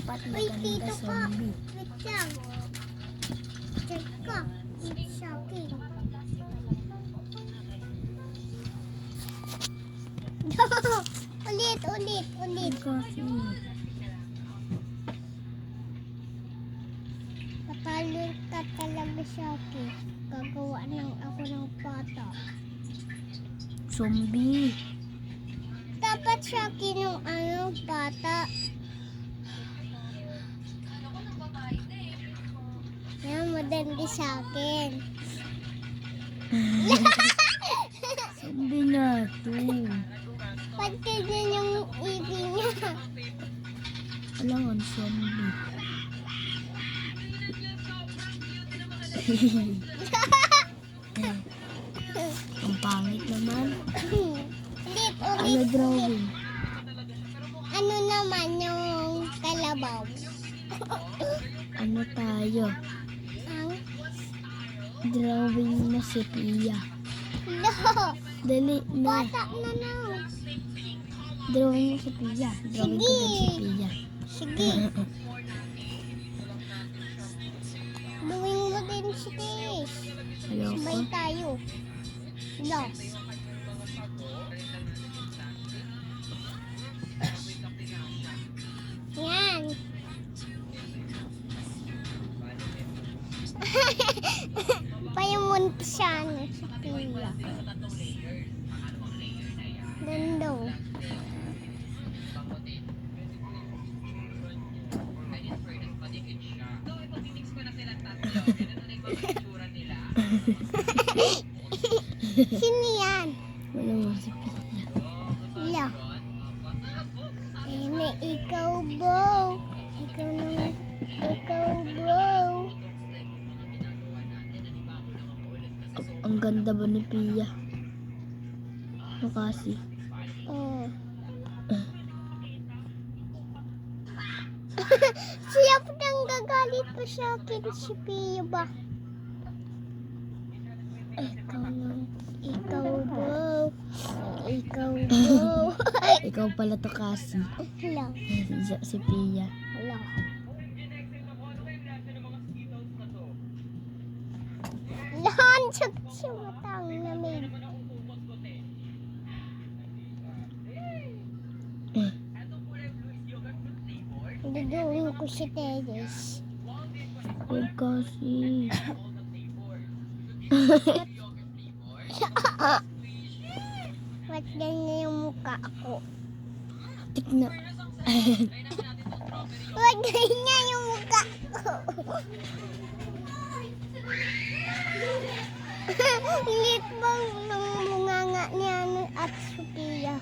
Dapat Uy, maganda dito ka. zombie. Wait lang. Check ka. It's shocking. ulit. Kasi Patalon ka talaga shocking. Gagawa lang ako ng pata. zombie. Dapat shocking yung pata. Yan, madandi sa akin. Zombie na to. Pagtignan yung ibig niya. Alangan zombie. Ang pangit naman. Ano Ulit. drawing? Ano naman yung kalabaw? Ano tayo? Ang Drawing na si Pia. no. Dali na. Bata na no. Drawing na si Pia. Drawing ko din si Pia. Sige. Gawin mo din si Tish. Ayoko. Sabay tayo. No. Yan. Payamunti siya sa pila. Ganda. Sino yan? Wala mo si Pia. Wala. May ikaw, Bo. Ikaw, Bo. Ang ganda ba ni Pia? Ano kasi? Oh. Siya po nang gagalit pa sa akin si Pia ba? Ikaw, Bo. Ikaw pala to kasi. Hello. Si Pia. Hello. Lahan siya matang namin. Gagawin ko si Teres. Huwag kasi. Ba't ganyan yung mukha ko? Tignan. Ba't ganyan yung mukha ko? Lit bang ng bunganga niya at Sophia?